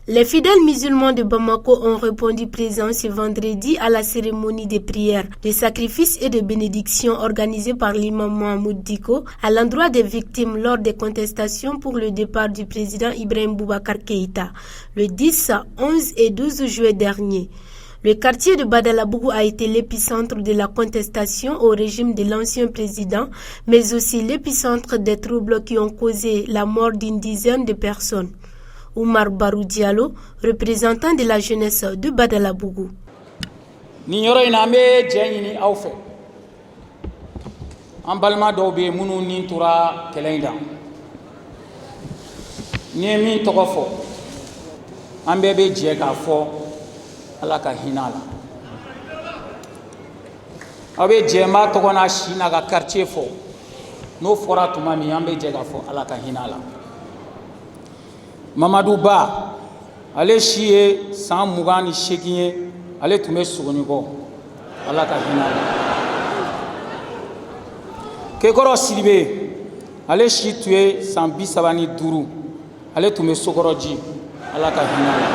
Les fidèles musulmans de Bamako ont répondu présents ce vendredi à la cérémonie de prière, de sacrifice et de bénédiction organisée par l'imam Mohamed Diko à l'endroit des victimes lors des contestations pour le départ du président Ibrahim Boubacar Keïta le 10, 11 et 12 juillet dernier. Le quartier de Badalabougou a été l'épicentre de la contestation au régime de l'ancien président, mais aussi l'épicentre des troubles qui ont causé la mort d'une dizaine de personnes. Oumar Barou Diallo, représentant de la jeunesse de Badalabougou. Ninyoro iname jeni awfe. Ambalma dobe munu nintura kelenda. Niemi tokofo. Ambebe jeka fo alaka hinala. Abe jema tokona shina ga quartier fo. No fora tumami ambe jeka fo alaka hinala. Mamadou Ba, ale chier sans mougani chekiye, ale tume sogoniko, ala ka hinala. Kekoro Siribe, ale chi tué sans bisabani duru, ale tume sokoroji, ala ka hinala.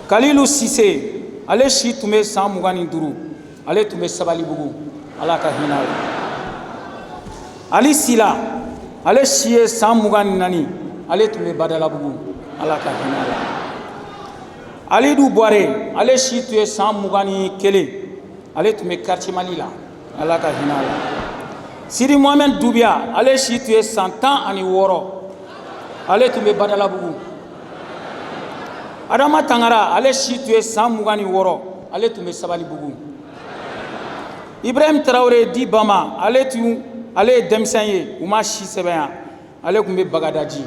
Kalilou Sissé, ale chi tume sans mougani duru, ale tume sabali bugu, ala ka hinala. Ali Sila, ale chier sans mougani nani, ale tume Badalabougou ala ka hinala. Ali du Boire ale shi tuye san mugani kele ale tume quartier Malila ala ka hinala. Siri Mohamed Doubia ale shi tuye 100 ans ani woro ale tume Badalabougou. Adama Tangara ale shi tuye 100 mugani woro ale tume Sabali Bougou. Ibrahim Traoré di Bama ale demsenye uma shi sebenya ale kumbe Bagadaji.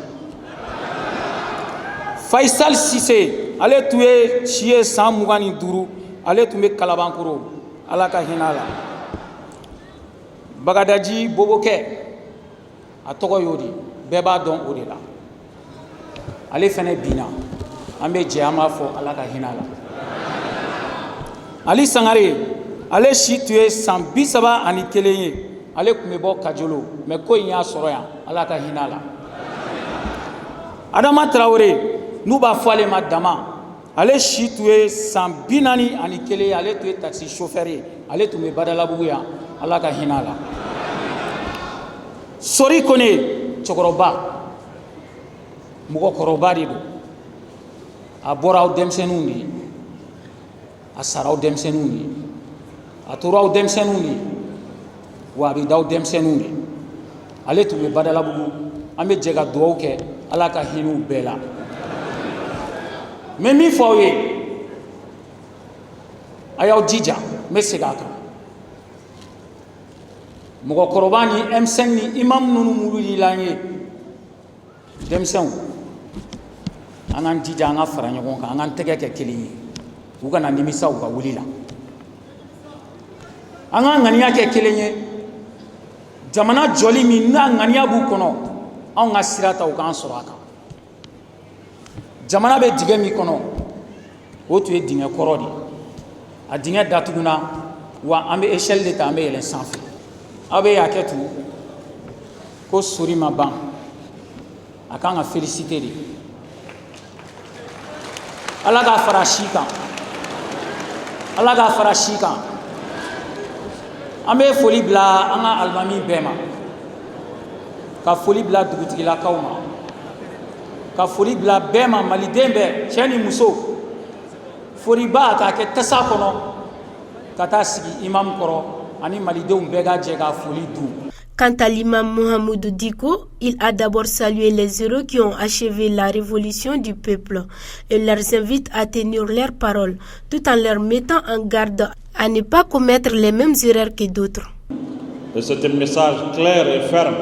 Faisal Sissé, ale tuye chiye san mugani duru, ale tume Kalabankuro, ala ka hinala. Bagadaji Boboke, a togo yodi, beba don odela. Ale fene bina, ambe jama fo ala ka hinala. Ali Sangare, ale shi tuye san bisaba ani kelenye, ale kume bo Kajolo, me ko nya soroya, ala ka hinala. Adama Traoré, nous ba fale madama ale shi tuye san binani ani kele ale tuye taxi chauffeur ale tume Badalabougou ya ala ka hinala. Sori Kone chokoroba mugo koroba di do a boraw demsenu ni a saraw demsenu ni a turaw demsenu ni wa bi daw demsenu ni ale tume Badalabougou ambe jega duwaw ke ala ka hinu bela. Mais mi foye ayaw jija mesigaka mugo korobani M5 ni imam nunu mululi lanye demsen anan jija nga fara nyogon ka anan tege ke kili uga na nimisa uga wulila anan ngania ke kilenye jamana joli mi na ngania bu kono an nga sirata uga an soraka jamana be dige mi kono o tu e dinga korodi a dinga datuguna wa ambe échelle de ta ambe yelen sanfé abe yaketu ko suri maban akanga féliciter di alaga farashika ambe foli bla anga albami bema ka foli bla dugutigila kawma ka foli bila bema malidembe cheni muso fori ba ka ke tasa kono kata sigi imam koro ani malidem bega jega foli du. Quant à l'imam Mohamed Diko, il a d'abord salué les héros qui ont achevé la révolution du peuple et leur invite à tenir leurs paroles tout en leur mettant en garde à ne pas commettre les mêmes erreurs que d'autres. Et c'est un message clair et ferme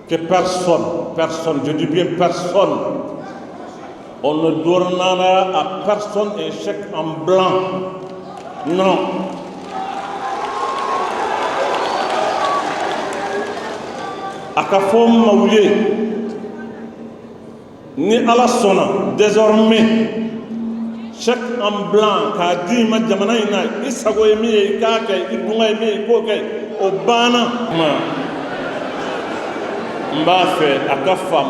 que personne, je dis bien personne, on ne donnera à personne un chèque en blanc. Non. Akafom Maouye, ni ala sona, désormais, chèque en blanc, qu'a dit ma jamanaïna, isago emi, kake, ibunga emi, koke, obana. Mbafe, akafam,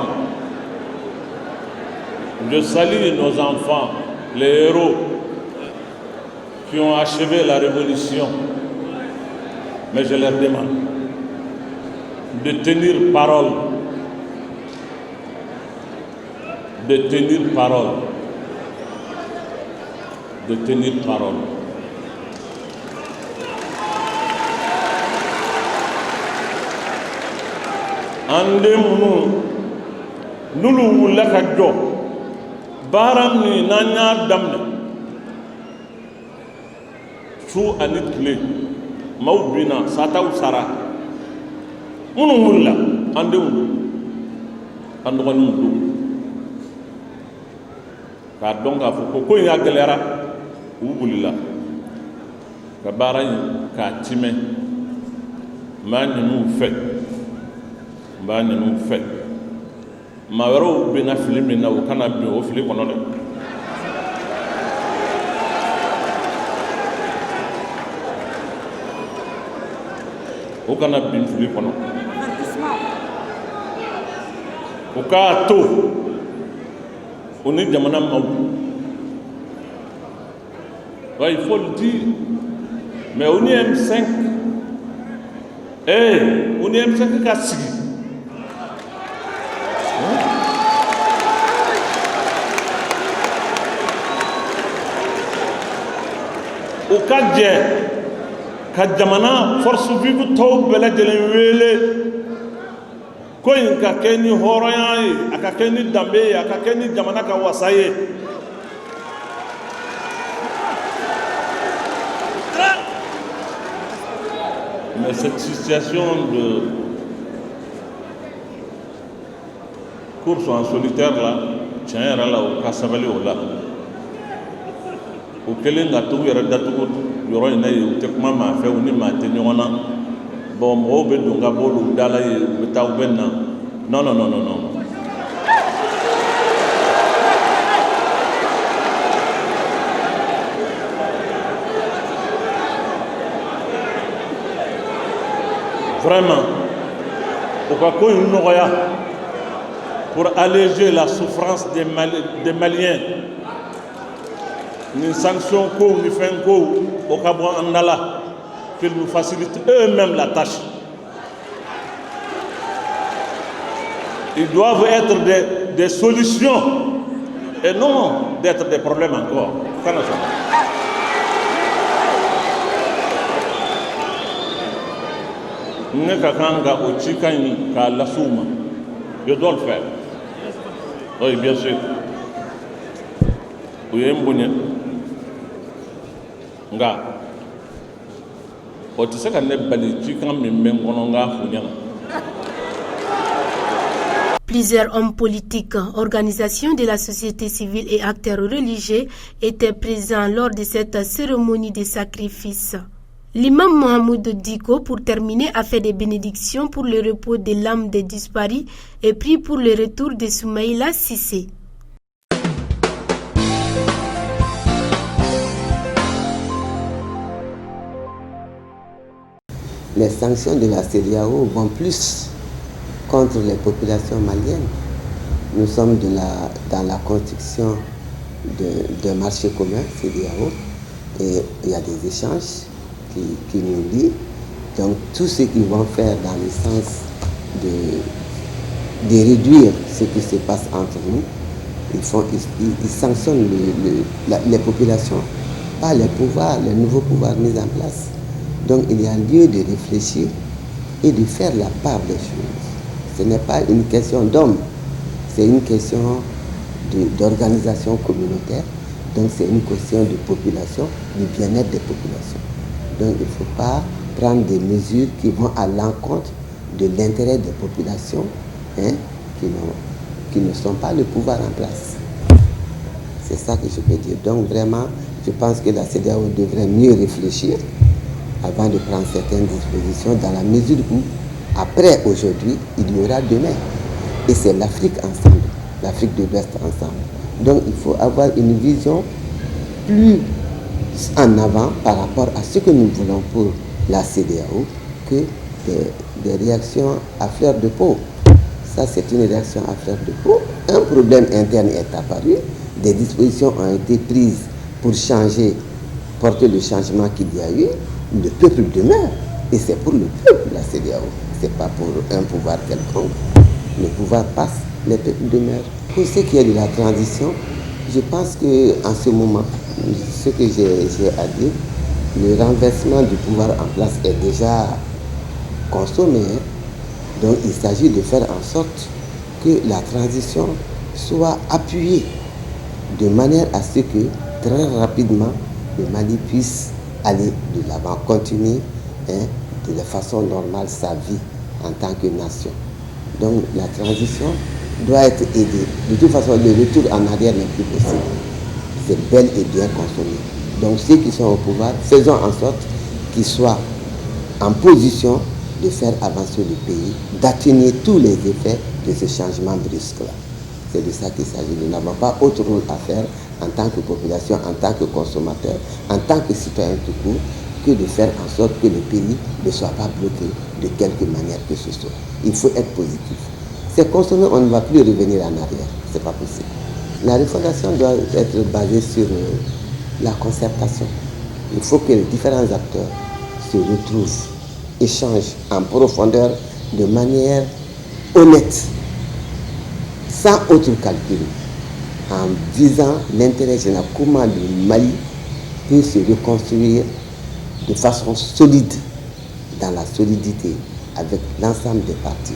Je salue nos enfants, les héros qui ont achevé la révolution. Mais je leur demande de tenir parole. De tenir parole. De tenir parole. Ande munu nulu wula ka jɔ baara min n'an y'a daminɛ su ani tile maaw binna sataw sara minnu wulila an denw don an dɔgɔninw don k'a dɔn k'a fɔ ko in y'a gɛlɛyara u wulila ka baara in k'a timɛ n b'a ɲin'u fɛ n b'a ɲin'u fɛ maa wɛrɛw bɛna fili min na u kana bin o fili kɔnɔ dɛ u kana bin fili kɔnɔ u k'a to o ni jamana maaw ouais, il faut le dire mais o ni M5 o ni M5 ka sigi o ka jɛ ka jamana force vive tɔw bɛɛ lajɛlen wele ko in ka kɛ ni hɔrɔnya ye a ka kɛ ni danbe ye a ka kɛ ni jamana ka wasa ye mais cette situation de course en solitaire là tiɲɛ yɛrɛ la o ka sabali o la o kelen ka to yɛrɛ datugu yɔrɔ in na ye u tɛ kuma maa fɛ u ni maa tɛ ɲɔgɔn na bon mɔgɔw bɛ don ka bɔ olu da la ye u bɛ taa u bɛ na non non non non non vraiment u ka ko in nɔgɔya pour alléger la souffrance des Maliens ni sanction ko ni fin ko au Cabron Andala qu'ils nous facilitent eux-mêmes la tâche. Ils doivent être des solutions et non d'être des problèmes encore. Ne kakanga o chikani ka lasuma. Je dois le faire. Oui, bien sûr. Oui, mbonye. Nga o tɛ se ka ne bali cikan min bɛ n kɔnɔ n k'a fɔ ɲɛna. Plusieurs hommes politiques, organisations de la société civile et acteurs religieux étaient présents lors de cette cérémonie de sacrifice. L'imam Mohamed Diko, pour terminer, a fait des bénédictions pour le repos de l'âme des disparus et prie pour le retour de Soumaïla Cissé. Les sanctions de la CEDEAO vont plus contre les populations maliennes. Nous sommes dans la construction d'un marché commun CEDEAO et il y a des échanges qui nous lient. Donc tout ce qu'ils vont faire dans le sens de réduire ce qui se passe entre nous, ils sanctionnent les populations, pas les pouvoirs, les nouveaux pouvoirs mis en place. Donc il y a lieu de réfléchir et de faire la part des choses. Ce n'est pas une question d'homme, c'est une question d'organisation communautaire. Donc c'est une question de population, du bien-être des populations. Donc il ne faut pas prendre des mesures qui vont à l'encontre de l'intérêt des populations qui ne sont pas le pouvoir en place. C'est ça que je peux dire. Donc vraiment, je pense que la CEDEAO devrait mieux réfléchir avant de prendre certaines dispositions dans la mesure où, après aujourd'hui, il y aura demain. Et c'est l'Afrique ensemble, l'Afrique de l'Ouest ensemble. Donc il faut avoir une vision plus en avant par rapport à ce que nous voulons pour la CEDEAO que des réactions à fleur de peau. Ça, c'est une réaction à fleur de peau. un problème interne est apparu, des dispositions ont été prises pour changer, porter le changement qu'il y a eu, le peuple demeure. Et c'est pour le peuple la CEDEAO, ce n'est pas pour un pouvoir quelconque. Le pouvoir passe, le peuple demeure. Pour ce qui est de la transition, je pense qu'en ce moment, ce que j'ai à dire, le renversement du pouvoir en place est déjà consommé. Donc il s'agit de faire en sorte que la transition soit appuyée de manière à ce que très rapidement le Mali puisse aller de l'avant, continuer de façon normale sa vie en tant que nation. Donc la transition doit être aidée. De toute façon, le retour en arrière n'est plus possible. C'est bel et bien consommé. Donc ceux qui sont au pouvoir, faisons en sorte qu'ils soient en position de faire avancer le pays, d'atténuer tous les effets de ce changement brusque-là. C'est de ça qu'il s'agit. Nous n'avons pas autre rôle à faire en tant que population, en tant que consommateur, en tant que citoyen tout court, que de faire en sorte que le pays ne soit pas bloqué de quelque manière que ce soit. Il faut être positif. C'est consommé, on ne va plus revenir en arrière. Ce n'est pas possible. La refondation doit être basée sur la concertation. Il faut que les différents acteurs se retrouvent, échangent en profondeur de manière honnête, sans autre calcul, en visant l'intérêt général, comment le Mali peut se reconstruire de façon solide, dans la solidité, avec l'ensemble des partis.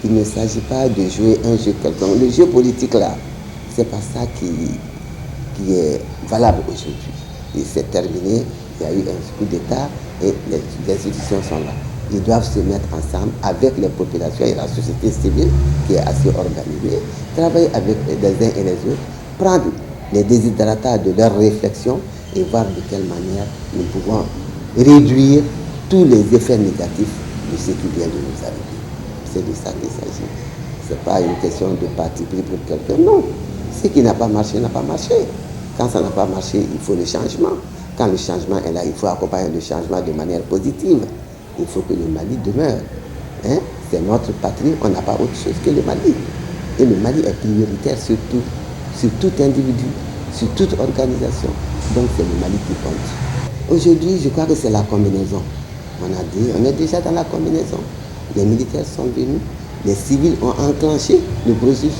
Il ne s'agit pas de jouer un jeu quelconque. Le jeu politique là, c'est pas ça qui est valable aujourd'hui. Il s'est terminé, il y a eu un coup d'État et les institutions sont là. Ils doivent se mettre ensemble avec les populations et la société civile qui est assez organisée, travailler avec les uns et les autres, prendre les désiderata de leurs réflexions et voir de quelle manière nous pouvons réduire tous les effets négatifs de ce qui vient de nous arriver. C'est de ça qu'il s'agit. Ce n'est pas une question de parti pris pour quelqu'un, non. Ce qui n'a pas marché, n'a pas marché. Quand ça n'a pas marché, il faut le changement. Quand le changement est là, il faut accompagner le changement de manière positive. Il faut que le Mali demeure. C'est notre patrie, on n'a pas autre chose que le Mali. Et le Mali est prioritaire sur tout individu, sur toute organisation. Donc c'est le Mali qui compte. Aujourd'hui, je crois que c'est la combinaison. On est déjà dans la combinaison. Les militaires sont venus, les civils ont enclenché le processus.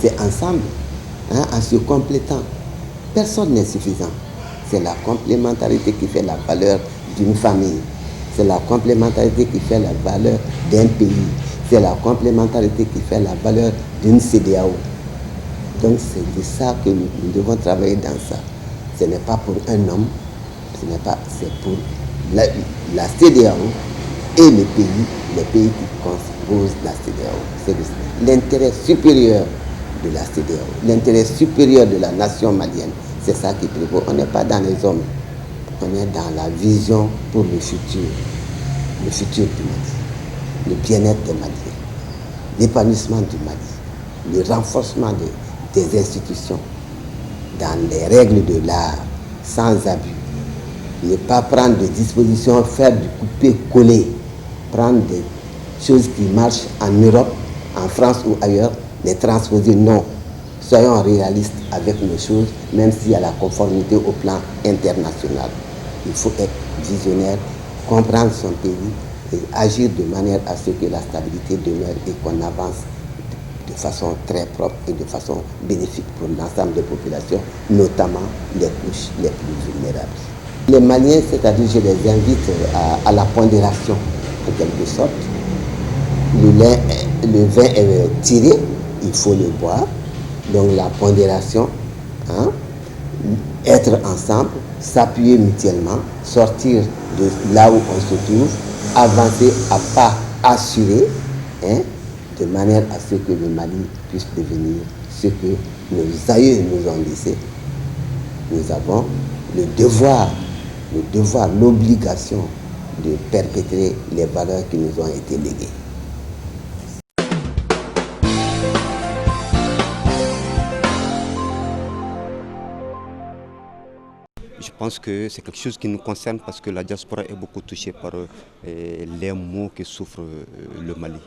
C'est ensemble, en se complétant. Personne n'est suffisant. C'est la complémentarité qui fait la valeur d'une famille. C'est la complémentarité qui fait la valeur d'un pays. C'est la complémentarité qui fait la valeur d'une CEDEAO. Donc c'est de ça que nous devons travailler dans ça. Ce n'est pas pour un homme, c'est pour la CEDEAO et les pays qui composent la CEDEAO. C'est l'intérêt supérieur de la CEDEAO, l'intérêt supérieur de la nation malienne. C'est ça qui prévaut. On n'est pas dans les hommes, on est dans la vision pour le futur du Mali, le bien-être des Maliens, l'épanouissement du Mali, le renforcement des institutions dans les règles de l'art, sans abus. Ne pas prendre des dispositions, faire du couper-coller, prendre des choses qui marchent en Europe, en France ou ailleurs, les transposer. Non. Soyons réalistes avec nos choses, même s'il y a la conformité au plan international. Il faut être visionnaire, comprendre son pays et agir de manière à ce que la stabilité demeure et qu'on avance de façon très propre et de façon bénéfique pour l'ensemble des populations, notamment les couches les plus vulnérables. Les Maliens, c'est-à-dire je les invite à la pondération, en quelque sorte. Le vin est tiré, il faut le boire. Donc la pondération, être ensemble, s'appuyer mutuellement, sortir de là où on se trouve, avancer à pas assurés, de manière à ce que le Mali puisse devenir ce que nos aïeux nous ont laissé. Nous avons le devoir, l'obligation de perpétrer les valeurs qui nous ont été léguées. Je pense que c'est quelque chose qui nous concerne parce que la diaspora est beaucoup touchée par les maux que souffre le Mali.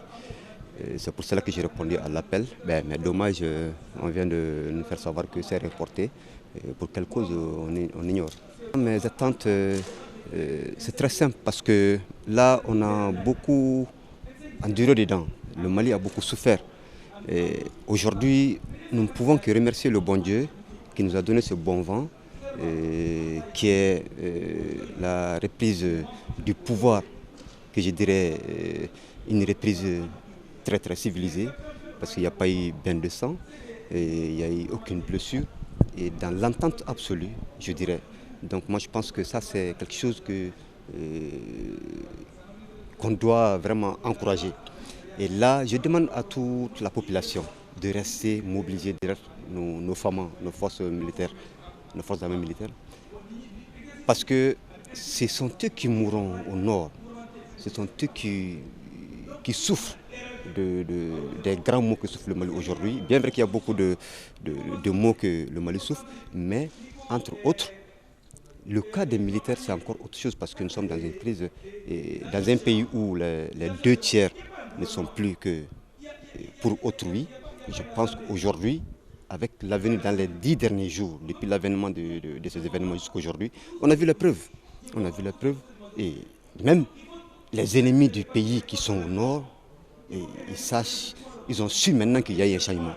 C'est pour cela que j'ai répondu à l'appel. Mais dommage, on vient de nous faire savoir que c'est reporté. Pour quelle cause, on ignore. Mes attentes, c'est très simple parce que là, on a beaucoup enduré dedans. Le Mali a beaucoup souffert. Aujourd'hui, nous ne pouvons que remercier le bon Dieu qui nous a donné ce bon vent, qui est la reprise du pouvoir, que je dirais une reprise très très civilisée, parce qu'il n'y a pas eu bain de sang, il n'y a eu aucune blessure, et dans l'entente absolue, je dirais. Donc moi je pense que ça c'est quelque chose qu'on doit vraiment encourager. Et là, je demande à toute la population de rester mobilisée derrière nos femmes, nos forces militaires, nos forces armées militaires. Parce que ce sont eux qui mourront au nord, ce sont eux qui souffrent des grands maux que souffre le Mali aujourd'hui. Bien vrai qu'il y a beaucoup de maux que le Mali souffre, mais entre autres, le cas des militaires c'est encore autre chose parce que nous sommes dans une crise, dans un pays où les 2/3 ne sont plus que pour autrui. Je pense qu'aujourd'hui, avec l'avenir dans les 10 derniers jours, depuis l'avènement de ces événements jusqu'à aujourd'hui, on a vu la preuve. On a vu la preuve et même les ennemis du pays qui sont au nord, ils ont su maintenant qu'il y a un changement.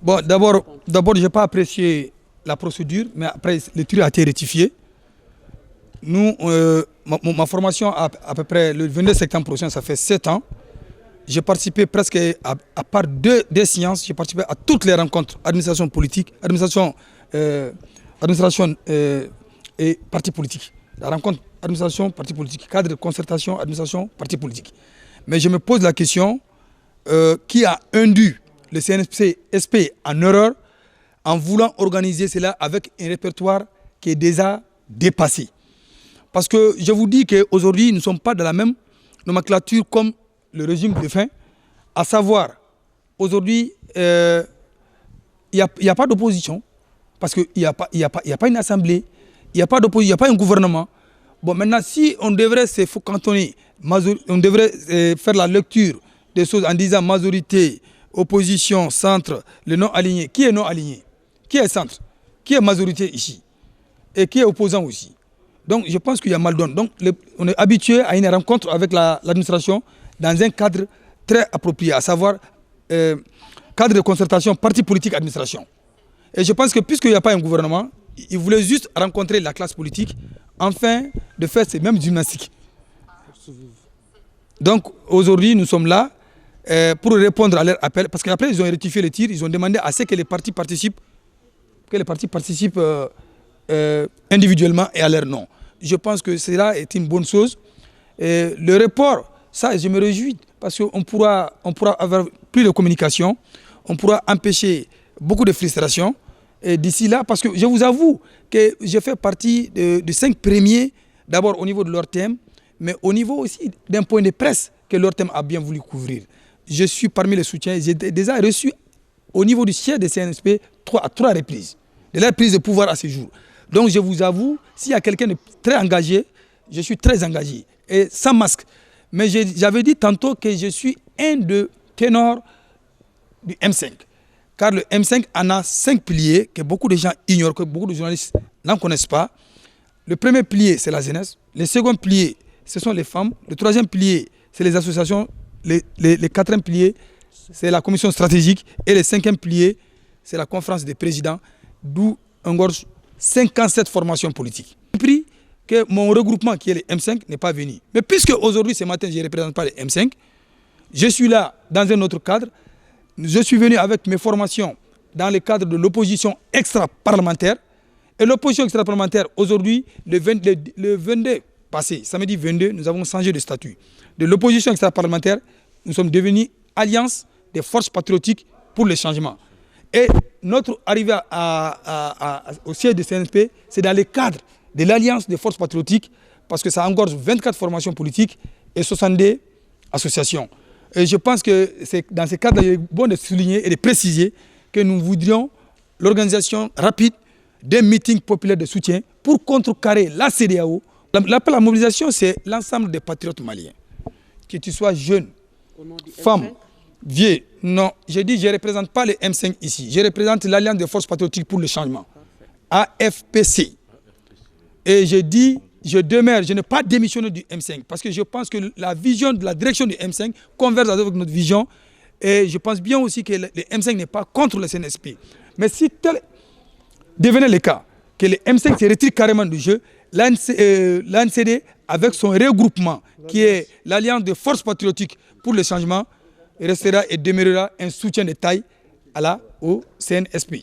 Bon, d'abord, je n'ai pas apprécié la procédure, mais après, le tir a été rectifié. Nous, ma formation, à peu près le 22 septembre prochain, ça fait 7 ans. J'ai participé presque, à part des séances, j'ai participé à toutes les rencontres, administration politique, administration et parti politique. La rencontre administration, parti politique, cadre de concertation, administration, parti politique. Mais je me pose la question, qui a induit le CNSP en erreur en voulant organiser cela avec un répertoire qui est déjà dépassé. Parce que je vous dis qu'aujourd'hui, nous ne sommes pas dans la même nomenclature comme le régime de fin. À savoir, aujourd'hui, il n'y a pas d'opposition, parce qu'il n'y a pas une assemblée, il n'y a pas d'opposition, il n'y a pas un gouvernement. Bon, maintenant, si on devrait se cantonner, on devrait faire la lecture des choses en disant majorité, opposition, centre, le non aligné. Qui est non aligné? Qui est centre? Qui est majorité ici? Et qui est opposant aussi? Donc je pense qu'il y a mal donné. Donc on est habitué à une rencontre avec l'administration dans un cadre très approprié, à savoir cadre de concertation, parti politique, administration. Et je pense que puisqu'il n'y a pas un gouvernement, ils voulaient juste rencontrer la classe politique afin de faire ces mêmes gymnastiques. Donc aujourd'hui nous sommes là pour répondre à leur appel, parce qu'après ils ont rectifié le tir, ils ont demandé à ce que les partis participent, individuellement et à leur nom. Je pense que cela est une bonne chose. Et le report, ça je me réjouis, parce qu'on pourra avoir plus de communication, on pourra empêcher beaucoup de frustration. Et d'ici là, parce que je vous avoue que je fais partie de 5 premiers, d'abord au niveau de leur thème, mais au niveau aussi d'un point de presse que leur thème a bien voulu couvrir. Je suis parmi les soutiens, j'ai déjà reçu au niveau du siège des CNSP à 3 reprises, de la prise de pouvoir à ce jour. Donc je vous avoue, s'il y a quelqu'un de très engagé, je suis très engagé, et sans masque. Mais j'avais dit tantôt que je suis un des ténors du M5. Car le M5 en a 5 piliers que beaucoup de gens ignorent, que beaucoup de journalistes n'en connaissent pas. Le premier pilier, c'est la jeunesse. Le second pilier, ce sont les femmes. Le troisième pilier, c'est les associations. Le quatrième pilier, c'est la commission stratégique. Et le 5e pilier, c'est la conférence des présidents, d'où engorge 57 formations politiques. J'ai compris que mon regroupement, qui est le M5, n'est pas venu. Mais puisque aujourd'hui, ce matin, je ne représente pas le M5, je suis là dans un autre cadre. Je suis venu avec mes formations dans le cadre de l'opposition extra-parlementaire. Et l'opposition extra-parlementaire, aujourd'hui, le 22 passé, samedi 22, nous avons changé de statut. De l'opposition extra-parlementaire, nous sommes devenus Alliance des forces patriotiques pour le changement. Et notre arrivée au siège de CNSP, c'est dans le cadre de l'Alliance des forces patriotiques, parce que ça engorge 24 formations politiques et 62 associations. Et je pense que c'est dans ce cadre, il est bon de souligner et de préciser que nous voudrions l'organisation rapide des meetings populaires de soutien pour contrecarrer la CEDEAO. L'appel à la mobilisation, c'est l'ensemble des patriotes maliens. Que tu sois jeune, femme, vieux. Non, je dis, je ne représente pas les M5 ici. Je représente l'Alliance des forces patriotiques pour le changement, AFPC. Et je dis, je demeure, je n'ai pas démissionné du M5 parce que je pense que la vision de la direction du M5 converge avec notre vision. Et je pense bien aussi que le M5 n'est pas contre le CNSP. Mais si tel devenait le cas, que le M5 se retire carrément du jeu, l'ANCD, avec son regroupement, qui est l'Alliance des forces patriotiques pour le changement, restera et demeurera un soutien de taille au CNSP.